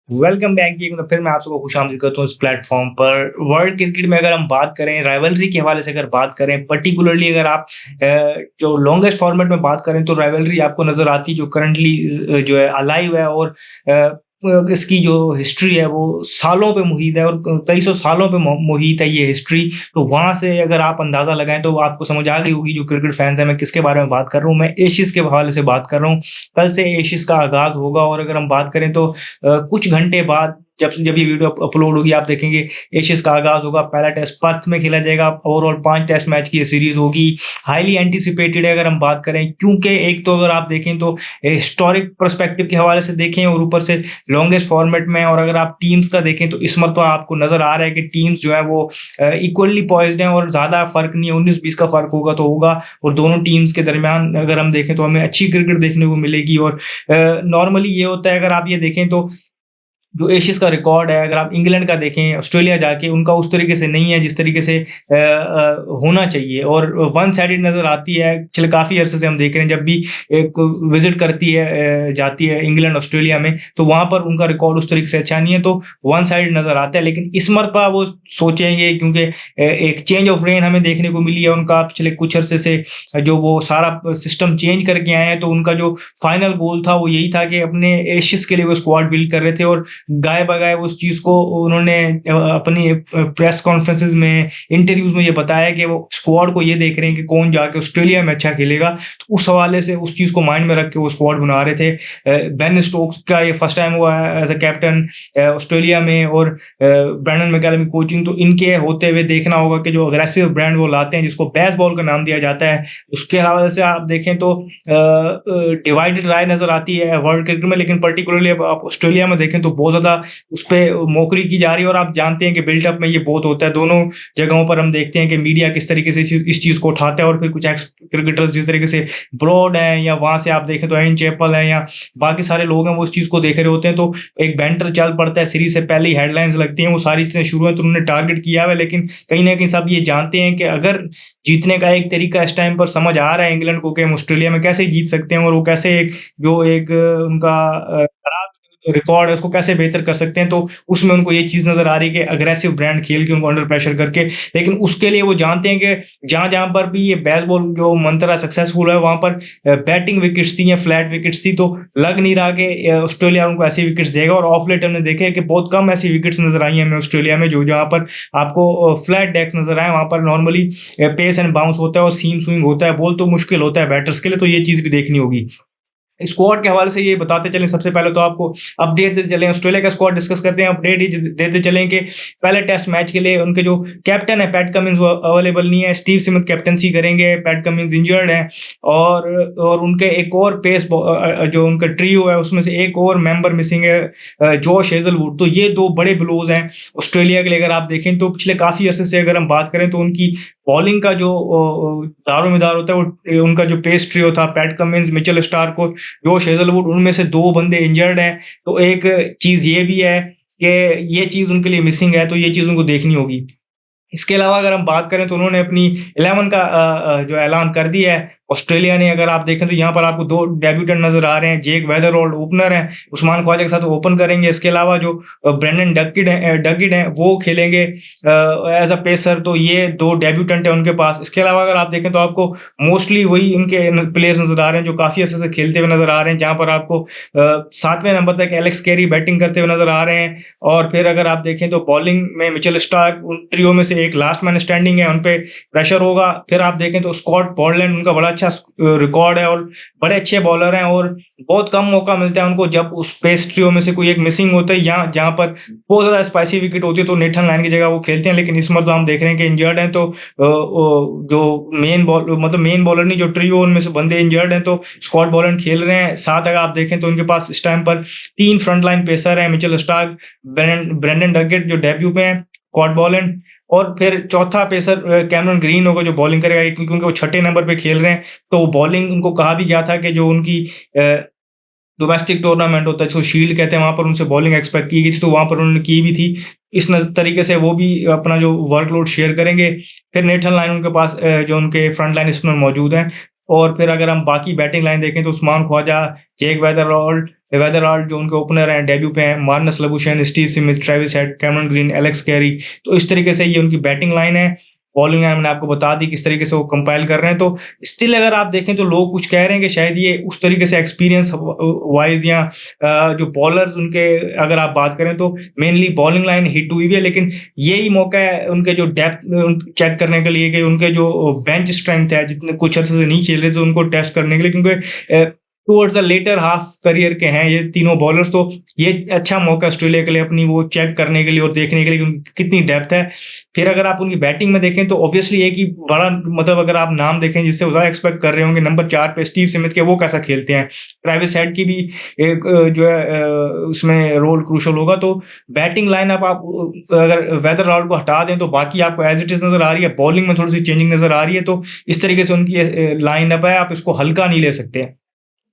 Welcome back जी। एक बार फिर मैं आप सबको खुशामदीद करता हूँ इस प्लेटफॉर्म पर। वर्ल्ड क्रिकेट में अगर हम बात करें, राइवलरी के हवाले से अगर बात करें, पर्टिकुलरली अगर आप जो लॉन्गेस्ट फॉर्मेट में बात करें तो राइवलरी आपको नज़र आती है जो करंटली जो है अलाइव है। और इसकी जो हिस्ट्री है वो सालों पे मुहित है और कई सौ सालों पे मुहित है ये हिस्ट्री। तो वहाँ से अगर आप अंदाज़ा लगाएं तो आपको समझ आ गई होगी जो क्रिकेट फैंस है मैं किसके बारे में बात कर रहा हूँ। मैं एशिस के हवाले से बात कर रहा हूँ। कल से एशिस का आगाज़ होगा और अगर हम बात करें तो कुछ घंटे बाद जब ये वीडियो अपलोड होगी आप देखेंगे एशियस का आगाज़ होगा। पहला टेस्ट पर्थ में खेला जाएगा। ओवरऑल 5 टेस्ट मैच की ये सीरीज़ होगी। हाईली एंटीसिपेटेड है अगर हम बात करें, क्योंकि एक तो अगर आप देखें तो हिस्टोरिक पर्सपेक्टिव के हवाले से देखें और ऊपर से लॉन्गेस्ट फॉर्मेट में, और अगर आप टीम्स का देखें तो इस मरतबा आपको नज़र आ रहा है कि टीम्स जो है वो इक्वली पॉइज्ड हैं और ज़्यादा फ़र्क नहीं है। 19-20 का फ़र्क होगा तो होगा, और दोनों टीम्स के दरमियान अगर हम देखें तो हमें अच्छी क्रिकेट देखने को मिलेगी। और नॉर्मली ये होता है अगर आप ये देखें तो जो एशियस का रिकॉर्ड है, अगर आप इंग्लैंड का देखें, ऑस्ट्रेलिया जाके उनका उस तरीके से नहीं है जिस तरीके से होना चाहिए, और वन साइडेड नज़र आती है। चलो काफ़ी अरसे से हम देख रहे हैं जब भी एक विजिट करती है जाती है इंग्लैंड ऑस्ट्रेलिया में, तो वहाँ पर उनका रिकॉर्ड उस तरीके से अच्छा नहीं है, तो वन साइडेड नज़र आता है। लेकिन इस मरतबा वो सोचेंगे क्योंकि एक चेंज ऑफ रेन हमें देखने को मिली है उनका पिछले कुछ अरसे से, जो वो सारा सिस्टम चेंज करके आए हैं। तो उनका जो फाइनल गोल था वो यही था कि अपने एशियस के लिए वो स्क्वाड बिल्ड कर रहे थे, और गाए बगाए उस चीज़ को उन्होंने अपनी प्रेस कॉन्फ्रेंसेस में, इंटरव्यूज में ये बताया कि वो स्क्वाड को ये देख रहे हैं कि कौन जाके ऑस्ट्रेलिया में अच्छा खेलेगा। तो उस हवाले से उस चीज़ को माइंड में रख के वो स्क्वाड बना रहे थे। बेन स्टोक्स का ये फर्स्ट टाइम हुआ है एज अ कैप्टन ऑस्ट्रेलिया में, और ब्रैंडन मैकलम कोचिंग, तो इनके होते हुए देखना होगा कि जो अग्रेसिव ब्रांड वो लाते हैं जिसको बेस बॉल का नाम दिया जाता है, उसके हवाले से आप देखें तो डिवाइडेड राय नजर आती है वर्ल्ड क्रिकेट में। लेकिन पर्टिकुलरली अब आप ऑस्ट्रेलिया में देखें तो बहुत ज़्यादा उस पर मौकरी की जा रही है, और आप जानते हैं कि बिल्डअप में ये बहुत होता है। दोनों जगहों पर हम देखते हैं कि मीडिया किस तरीके से इस चीज़ को उठाता है, और फिर कुछ एक्स क्रिकेटर्स जिस तरीके से ब्रॉड हैं, या वहाँ से आप देखें तो एन चैपल हैं, या बाकी सारे लोग हैं वो इस चीज़ को देख रहे होते हैं। तो एक बैंटर चल पड़ता है, सीरीज से पहले ही हेडलाइंस लगती हैं, वो सारी चीज़ें शुरू हैं तो उन्होंने टारगेट किया हुआ है। लेकिन कहीं ना कहीं सब ये जानते हैं कि अगर जीतने का एक तरीका इस टाइम पर समझ आ रहा है इंग्लैंड को कि हम ऑस्ट्रेलिया में कैसे जीत सकते हैं, और वो कैसे एक जो एक उनका खराब रिकॉर्ड है उसको कैसे बेहतर कर सकते हैं। तो उसमें उनको ये चीज़ नज़र आ रही है कि अग्रेसिव ब्रांड खेल के उनको अंडर प्रेशर करके, लेकिन उसके लिए वो जानते हैं कि जहाँ जहाँ पर भी ये बेसबॉल जो मंत्रा सक्सेसफुल है वहाँ पर बैटिंग विकेट्स थी या फ्लैट विकेट्स थी, तो लग नहीं रहा कि ऑस्ट्रेलिया उनको ऐसी विकेट्स देगा। और ऑफ लेट हमने देखे कि बहुत कम ऐसी विकेट्स नजर आई हैं हमें ऑस्ट्रेलिया में जो जहाँ पर आपको फ्लैट डेक्स नजर आए। वहाँ पर नॉर्मली पेस एंड बाउंस होता है और सीम स्विंग होता है, बॉल तो मुश्किल होता है बैटर्स के लिए, तो ये चीज़ भी देखनी होगी। स्क्वाड के हवाले से ये बताते चलें, सबसे पहले तो आपको अपडेट देते चलें। ऑस्ट्रेलिया का स्क्वाड डिस्कस करते हैं, अपडेट ही देते चलें कि पहले टेस्ट मैच के लिए उनके जो कैप्टन है पैट कमिंस वो अवेलेबल नहीं है। स्टीव स्मिथ कैप्टनसी करेंगे, पैट कमिंस इंजर्ड है, और उनके एक और पेस जो उनका ट्रियो है उसमें से एक और मेंबर मिसिंग है, जॉश हेजलवुड। तो ये दो बड़े ब्लोज हैं ऑस्ट्रेलिया के लिए। अगर आप देखें तो पिछले काफ़ी अरसे से अगर हम बात करें तो उनकी बॉलिंग का जो दारोमदार होता है वो उनका जो पेस ट्रियो था, PAT Cummins, Mitchell Starc, Josh Hazlewood, उनमें से 2 बंदे इंजर्ड हैं। तो एक चीज़ ये भी है कि ये चीज़ उनके लिए मिसिंग है, तो ये चीज़ उनको देखनी होगी। इसके अलावा अगर हम बात करें तो उन्होंने अपनी 11 का जो ऐलान कर दिया है ऑस्ट्रेलिया ने। अगर आप देखें तो यहाँ पर आपको 2 डेब्यूटेंट नज़र आ रहे हैं। जेक वेदरहोल्ड ओपनर हैं, उस्मान ख्वाजा के साथ ओपन करेंगे। इसके अलावा जो ब्रेंडन डकिड हैं वो खेलेंगे एज अ पेसर। तो ये 2 डेब्यूटेंट हैं उनके पास। इसके अलावा अगर आप देखें तो आपको मोस्टली वही उनके प्लेयर्स नज़र आ रहे हैं जो काफ़ी अर्से से खेलते हुए नज़र आ रहे हैं, जहाँ पर आपको 7वें नंबर तक एलेक्स कैरी बैटिंग करते हुए नज़र आ रहे हैं। और फिर अगर आप देखें तो बॉलिंग में मिचेल स्टार्क उन ट्रियो में से एक लास्ट मैन स्टैंडिंग है, उन पे प्रेशर होगा। फिर आप देखें तो स्कॉट बॉर्डलैंड उनका बड़ा अच्छा रिकॉर्ड है और बड़े अच्छे बॉलर हैं, और बहुत कम मौका मिलता है उनको जब उस पेस ट्रियो में से कोई एक मिसिंग होता है या जहाँ पर बहुत ज़्यादा स्पाइसी विकेट होती है तो नेथन लायन की जगह वो खेलते हैं। लेकिन इस बार तो हम देख रहे हैं कि इंजर्ड हैं, तो जो मेन बॉलर नहीं, जो ट्रियो उनमें से बंदे इंजर्ड हैं, तो स्कॉट बॉर्डलैंड खेल रहे हैं। साथ अगर आप देखें तो उनके पास इस टाइम पर 3 फ्रंट लाइन पेसर हैं, मिचेल स्टार्क, ब्रेंडन डगेट जो डेब्यू पे हैं, स्कॉट बॉलैंड, और फिर चौथा पेसर कैमरन ग्रीन होगा जो बॉलिंग करेगा, क्योंकि वो छठे नंबर पे खेल रहे हैं। तो बॉलिंग उनको कहा भी गया था कि जो उनकी डोमेस्टिक टूर्नामेंट होता है जिसको शील्ड कहते हैं, वहाँ पर उनसे बॉलिंग एक्सपेक्ट की गई थी, तो वहाँ पर उन्होंने की भी थी। इस तरीके से वो भी अपना जो वर्कलोड शेयर करेंगे। फिर नेथन लायन उनके पास जो उनके फ्रंट लाइन स्पिनर मौजूद हैं। और फिर अगर हम बाकी बैटिंग लाइन देखें तो उस्मान ख्वाजा, जेक वेदरहोल्ड, वेदरगार्ड जो उनके ओपनर हैं डेब्यू पे हैं, Marnus Labuschagne, Steve Smith, Travis head, Cameron green, Alex Carey. तो इस तरीके से ये उनकी बैटिंग लाइन है। बॉलिंग लाइन मैंने आपको बता दी किस तरीके से वो कंपाइल कर रहे हैं। तो स्टिल अगर आप देखें तो लोग कुछ कह रहे हैं कि शायद ये उस तरीके से एक्सपीरियंस वाइज या जो बॉलर्स उनके अगर आप बात करें तो मेनली बॉलिंग लाइन हिट हुई हुई है, लेकिन यही मौका है उनके जो डेप्थ चेक करने के लिए कि उनके जो बेंच स्ट्रेंथ है, जितने कुछ अर्से से नहीं खेल रहे थे उनको टेस्ट करने के लिए, क्योंकि towards the latter half career के हैं ये तीनों बॉलर्स। तो ये अच्छा मौका ऑस्ट्रेलिया के लिए अपनी वो चेक करने के लिए और देखने के लिए कि उनकी कितनी डेप्थ है। फिर अगर आप उनकी बैटिंग में देखें तो ऑब्वियसली एक ही बड़ा मतलब अगर आप नाम देखें जिससे ज़्यादा एक्सपेक्ट कर रहे होंगे नंबर 4 पे स्टीव स्मिथ के, वो कैसा खेलते हैं। ट्रेविस हेड की भी एक जो है उसमें रोल क्रूशल होगा। तो बैटिंग लाइनअप आप अगर वेदरगार्ड को हटा दें तो बाकी आपको एज इट इज नजर आ रही है। बॉलिंग में थोड़ी सी चेंजिंग नजर आ रही है। तो इस तरीके से उनकी लाइनअप है, आप इसको हल्का नहीं ले सकते हैं।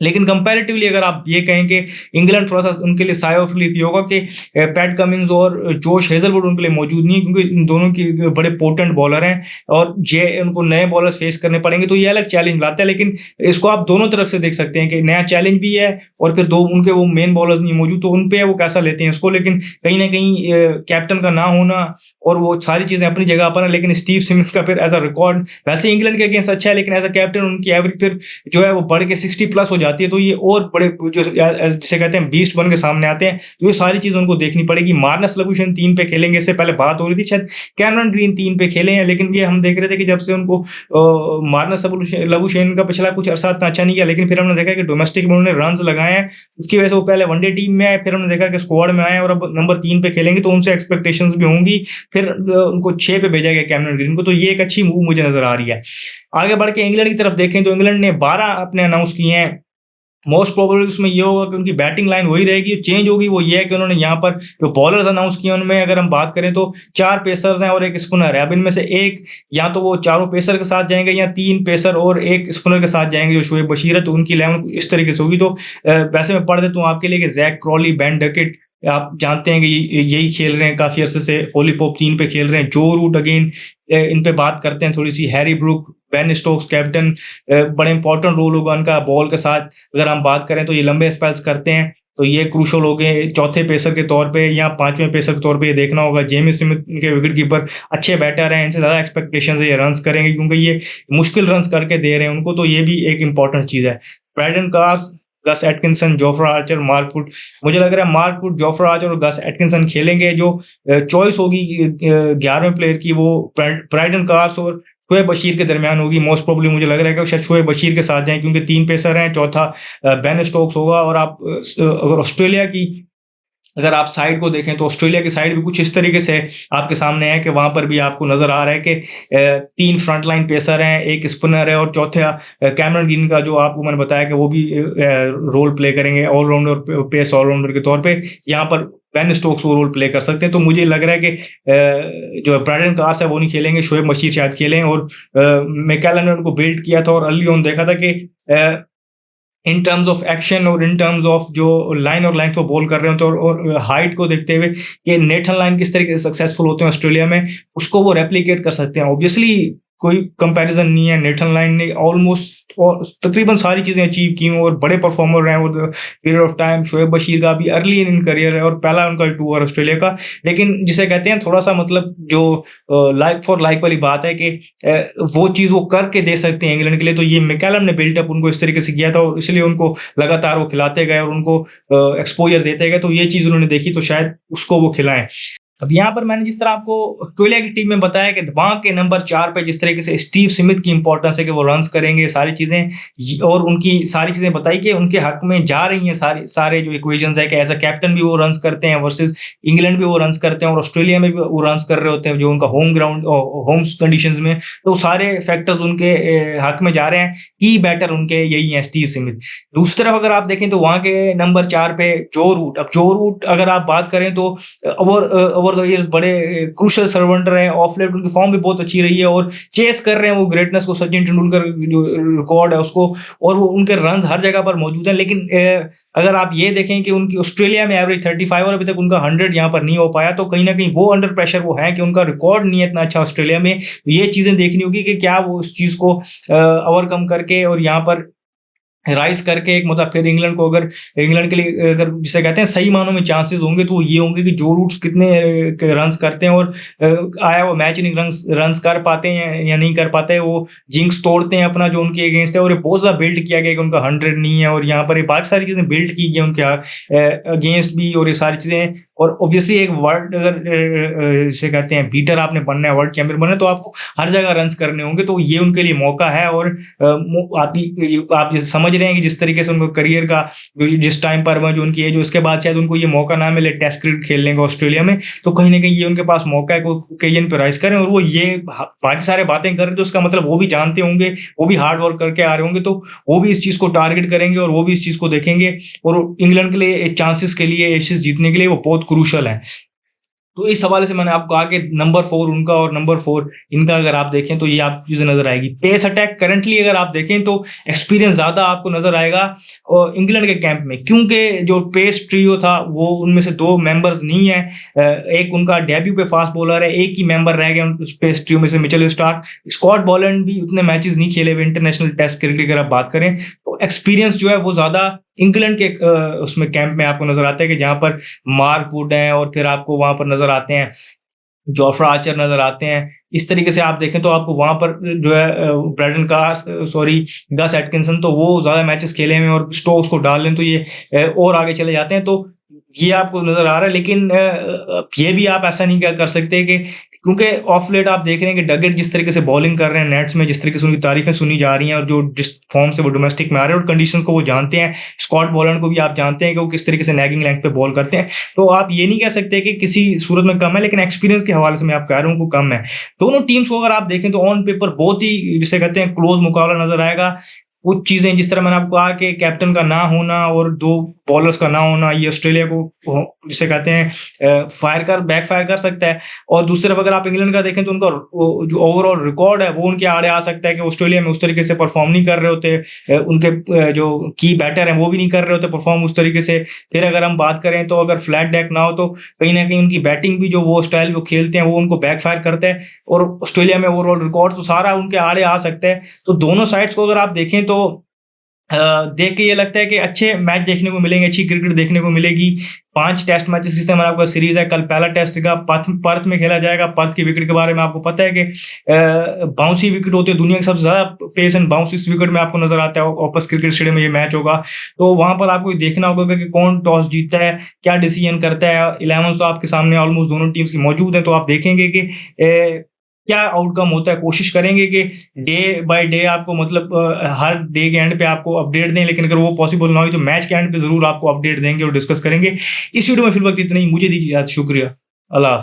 लेकिन कंपैरेटिवली अगर आप ये कहें कि इंग्लैंड थोड़ा सा उनके लिए साय ऑफ रिलीफ होगा कि पैट कमिंस और जोश हेजलवुड उनके लिए मौजूद नहीं है, क्योंकि इन दोनों की बड़े पोटेंट बॉलर हैं और ये उनको नए बॉलर्स फेस करने पड़ेंगे। तो ये अलग चैलेंज लाता है, लेकिन इसको आप दोनों तरफ से देख सकते हैं कि नया चैलेंज भी है और फिर दो उनके वो मेन बॉलर्स नहीं मौजूद, तो उन पे वो कैसा लेते हैं इसको। लेकिन कहीं ना कहीं कैप्टन का ना होना और वो सारी चीजें अपनी जगह पर है, लेकिन स्टीव स्मिथ का फिर एज अ रिकॉर्ड वैसे इंग्लैंड के अगेंस्ट अच्छा है, लेकिन एज अ कैप्टन उनकी एवरेज फिर जो है वो बढ़ के 60+ हो जाती है। तो ये और बड़े जो जिसे कहते हैं बीस्ट बन के सामने आते हैं। तो ये सारी चीजें उनको देखनी पड़ेगी। मार्नस लबुशेन 3 पे खेलेंगे, इससे पहले बात हो रही थी शायद कैमरन ग्रीन 3 पे खेले हैं, लेकिन ये हम देख रहे थे कि जब से उनको मार्नस लबुशेन का पिछला कुछ अरसा इतना अच्छा नहीं किया, लेकिन फिर हमने देखा कि डोमेस्टिक में उन्होंने रन लगाए हैं, उसकी वजह से वो पहले वनडे टीम में आए, फिर हमने देखा कि स्क्वाड में आए और अब नंबर 3 पे खेलेंगे, तो उनसे एक्सपेक्टेशंस भी होंगी। फिर उनको 6 पे भेजा गया कैमरन ग्रीन को। तो ये एक अच्छी मूव मुझे नजर आ रही है। आगे बढ़ के इंग्लैंड की तरफ देखें तो इंग्लैंड ने 12 अपने अनाउंस किए हैं। मोस्ट प्रोबेबली उसमें ये होगा कि उनकी बैटिंग लाइन वही रहेगी, चेंज होगी वो ये है कि उन्होंने यहाँ पर जो बॉलर्स अनाउंस किए उनमें अगर हम बात करें तो 4 पेसर्स हैं और एक स्पिनर है। अब इनमें से एक या तो वो चारों पेसर के साथ जाएंगे या 3 पेसर और एक स्पिनर के साथ जाएंगे जो शोएब बशीर है। तो उनकी 11 इस तरीके से होगी। तो वैसे मैं पढ़ देता हूँ आपके लिए कि जैक क्रॉली, बेन डकेट, आप जानते हैं कि यही खेल रहे हैं काफी अरसे से। ओली पोप 3 पे खेल रहे हैं। जो रूट अगेन इन पे बात करते हैं थोड़ी सी। Harry Brook, Ben Stokes captain, बड़े इंपॉर्टेंट रोल होगा उनका बॉल के साथ। अगर हम बात करें तो ये लंबे स्पेल्स करते हैं, तो ये क्रूशल हो गए चौथे पेसर के तौर पे या 5वें पेसर के तौर पे। ये देखना होगा। जेम्स स्मिथ इनके विकेट कीपर अच्छे बैटर हैं, इनसे ज्यादा एक्सपेक्टेशन है ये रन्स करेंगे, क्योंकि ये मुश्किल रन्स करके दे रहे हैं उनको। तो ये भी एक इंपॉर्टेंट चीज है। Brydon Carse, Gus Atkinson, Jofra Archer, Mark Wood. मुझे लग रहा है मार्क वुड, जोफ्रा आर्चर और गस एटकिंसन खेलेंगे। जो चॉइस होगी 11वें प्लेयर की वो ब्राइडन कार्स और शोएब बशीर के दरमियान होगी। मोस्ट प्रोबेबली मुझे लग रहा है कि शायद शोएब बशीर के साथ जाएं, क्योंकि 3 पेसर हैं, चौथा बेन स्टोक्स होगा। और आप अगर ऑस्ट्रेलिया की अगर आप साइड को देखें तो ऑस्ट्रेलिया की साइड भी कुछ इस तरीके से आपके सामने है कि वहां पर भी आपको नजर आ रहा है कि 3 फ्रंट लाइन पेसर हैं, एक स्पिनर है और चौथा कैमरन ग्रीन का जो आपको मैंने बताया कि वो भी रोल प्ले करेंगे ऑलराउंडर, पेस ऑलराउंडर के तौर पे। यहाँ पर बेन स्टोक्स वो रोल प्ले कर सकते हैं। तो मुझे लग रहा है कि जो ब्राइडन कार्स है वो नहीं खेलेंगे, शोएब बशीर शायद खेलें। और मैकैलन ने उनको बिल्ड किया था और अर्ली ऑन देखा था कि इन टर्म्स ऑफ एक्शन और इन टर्म्स ऑफ जो लाइन और लाइन को बॉल कर रहे होते हैं और हाइट को देखते हुए कि नेथन लाइन किस तरीके से सक्सेसफुल होते हैं ऑस्ट्रेलिया में, उसको वो रेप्लिकेट कर सकते हैं। ऑब्वियसली कोई कंपैरिजन नहीं है। नेथन लाइन ने ऑलमोस्ट तकरीबन सारी चीजें अचीव की और बड़े परफॉर्मर रहे वो period of time. Shoaib Bashir का भी अर्ली इन करियर है और पहला उनका टूर ऑस्ट्रेलिया का। लेकिन जिसे कहते हैं थोड़ा सा मतलब जो लाइक फॉर लाइक वाली बात है कि वो चीज वो करके दे सकते हैं इंग्लैंड के लिए। तो ये मैकैलम ने बिल्डअप उनको इस तरीके से किया था और इसलिए उनको लगातार वो खिलाते गए और उनको एक्सपोजर देते गए। तो ये चीज उन्होंने देखी तो शायद उसको वो खिलाएं। अब यहाँ पर मैंने जिस तरह आपको ऑस्ट्रेलिया की टीम में बताया कि वहां के नंबर 4 पे जिस तरीके से स्टीव स्मिथ की इंपॉर्टेंस है कि वो रन्स करेंगे, सारी चीजें और उनकी सारी चीजें बताई कि उनके हक में जा रही हैं सारे जो इक्वेशंस है कि एज अ कैप्टन भी वो रन्स करते हैं वर्सेस इंग्लैंड भी वो रन्स करते हैं और ऑस्ट्रेलिया में भी वो रन्स कर रहे होते हैं जो उनका होम ग्राउंड होम कंडीशंस में। तो सारे फैक्टर्स उनके हक में जा रहे हैं। की बैटर उनके यही है स्टीव स्मिथ। दूसरी तरफ अगर आप देखें तो वहां के नंबर 4 पे जो रूट। अब जो रूट अगर आप बात करें तो ओवर द ईयर्स बड़े क्रूशल सर्वेंट रहे। ऑफ लेट उनकी फॉर्म भी बहुत अच्छी रही है और चेस कर रहे हैं वो ग्रेटनेस को, सचिन तेंदुलकर जो रिकॉर्ड है उसको, और वो उनके रन्स हर जगह पर मौजूद हैं। लेकिन अगर आप ये देखें कि उनकी ऑस्ट्रेलिया में एवरेज 35 और अभी तक उनका 100 यहाँ पर नहीं हो पाया, तो कहीं ना कहीं वो अंडर प्रेशर वो है कि उनका रिकॉर्ड नहीं है इतना अच्छा ऑस्ट्रेलिया में। ये चीजें देखनी होगी कि क्या वो उस चीज को ओवरकम करके और यहाँ पर राइज़ करके एक मतलब फिर इंग्लैंड को अगर इंग्लैंड के लिए अगर जिसे कहते हैं सही मानों में चांसेस होंगे तो वो ये होंगे कि जो रूट्स कितने रन्स करते हैं और आया वो मैच नहीं रन्स रन्स कर पाते हैं या नहीं कर पाते हैं, वो जिंक्स तोड़ते हैं अपना जो उनके अगेंस्ट है और ये बहुत ज़्यादा बिल्ड किया गया है कि उनका 100 नहीं है और यहाँ पर ये बाकी सारी चीज़ें बिल्ड की गई हैं उनके अगेंस्ट भी और ये सारी चीज़ें और ऑब्वियसली एक वर्ल्ड अगर जिसे कहते हैं बीटर आपने बनना है, वर्ल्ड चैंपियन बनना है तो आपको हर जगह रन्स करने होंगे, तो ये उनके लिए मौका है और आप ये समझ रहे हैं कि जिस तरीके से उनको करियर का जिस टाइम पर जो उनकी एज उसके बाद शायद उनको ये मौका ना मिले टेस्ट क्रिकेट खेलने का ऑस्ट्रेलिया में, तो कहीं ना कहीं ये उनके पास मौका है ओकेजन पे राइज करें और वो ये बाकी सारे बातें कर रहे तो उसका मतलब वो भी जानते होंगे, वो भी हार्ड वर्क करके आ रहे होंगे, तो वो भी इस चीज को टारगेट करेंगे और वो भी इस चीज को देखेंगे और इंग्लैंड के लिए चांसेस के लिए एशेज जीतने के लिए वो बहुत क्रूशल है। तो इस हवाले से मैंने आपको आगे नंबर 4 उनका और नंबर 4 इनका अगर आप देखें तो ये आपको चीज़ें नज़र आएगी। पेस अटैक करंटली अगर आप देखें तो एक्सपीरियंस ज़्यादा आपको नज़र आएगा इंग्लैंड के कैंप में, क्योंकि जो पेस ट्रियो था वो उनमें से 2 मेंबर्स नहीं है। एक उनका डेब्यू पे फास्ट बॉलर है, एक ही मेंबर रह गया उस पेस ट्रियो में से मिचेल स्टार्क। स्कॉट बॉलैंड भी उतने मैचेस नहीं खेले हुए इंटरनेशनल टेस्ट क्रिकेट की अगर आप बात करें, तो एक्सपीरियंस जो है वो ज़्यादा इंग्लैंड के उसमें कैंप में आपको नज़र आता है कि जहाँ पर मार्क वुड है और फिर आपको वहाँ पर नज़र आते हैं जोफ्रा आर्चर नज़र आते हैं। इस तरीके से आप देखें तो आपको वहाँ पर जो है ब्रैडन कार्र सॉरी गस एटकिंसन तो वो ज़्यादा मैचेस खेले हैं और स्टोक्स को डाल लें तो ये और आगे चले जाते हैं, तो ये आपको नज़र आ रहा है। लेकिन ये भी आप ऐसा नहीं कर सकते कि क्योंकि ऑफ लेट आप देख रहे हैं कि डगेट जिस तरीके से बॉलिंग कर रहे हैं नेट्स में, जिस तरीके से उनकी तारीफें सुनी जा रही हैं और जो जिस फॉर्म से वो डोमेस्टिक में आ रहे हैं और कंडीशंस को वो जानते हैं। स्कॉट बॉलैंड को भी आप जानते हैं कि वो किस तरीके से नैगिंग लेंथ पे बॉल करते हैं, तो आप ये नहीं कह सकते कि किसी सूरत में कम है, लेकिन एक्सपीरियंस के हवाले से मैं आप कह रहा हूँ उनको कम है। दोनों टीम्स को अगर आप देखें तो ऑन पेपर बहुत ही जिसे कहते हैं क्लोज मुकाबला नजर आएगा। कुछ चीजें जिस तरह मैंने आपको कहा कि कैप्टन का ना होना और 2 बॉलर्स का ना होना ये ऑस्ट्रेलिया को जिसे कहते हैं बैक फायर कर सकता है। और दूसरी तरफ अगर आप इंग्लैंड का देखें तो उनका जो ओवरऑल रिकॉर्ड है वो उनके आड़े आ सकता है कि ऑस्ट्रेलिया में उस तरीके से परफॉर्म नहीं कर रहे होते, उनके जो की बैटर हैं वो भी नहीं कर रहे होते परफॉर्म उस तरीके से। फिर अगर हम बात करें तो अगर फ्लैट डेक ना हो तो कहीं ना कहीं उनकी बैटिंग भी जो वो स्टाइल वो खेलते हैं वो उनको बैक फायर करता है और ऑस्ट्रेलिया में ओवरऑल रिकॉर्ड तो सारा उनके आड़े आ सकता है। तो दोनों साइड्स को अगर आप देखें तो देख के ये लगता है कि अच्छे मैच देखने को मिलेंगे, अच्छी क्रिकेट देखने को मिलेगी। 5 टेस्ट मैचेस की हमारा आपका सीरीज है। कल पहला टेस्ट का पर्थ में खेला जाएगा। पर्थ की विकेट के बारे में आपको पता है कि बाउंसी विकेट होती है, दुनिया की सबसे ज्यादा पेस एंड बाउंस इस विकेट में आपको नजर आता है। ओपस क्रिकेट स्टेडियम में ये मैच होगा, तो वहां पर आपको देखना होगा कि कौन टॉस जीतता है, क्या डिसीजन करता है। 11 तो आपके सामने ऑलमोस्ट दोनों टीम्स की मौजूद है, तो आप देखेंगे कि क्या आउटकम होता है। कोशिश करेंगे कि डे बाय डे आपको मतलब हर डे के एंड पे आपको अपडेट दें, लेकिन अगर वो पॉसिबल ना हो तो मैच के एंड पे जरूर आपको अपडेट देंगे और डिस्कस करेंगे। इस वीडियो में फिलहाल इतना ही, मुझे दीजिए शुक्रिया। अल्लाह हाफ़िज़।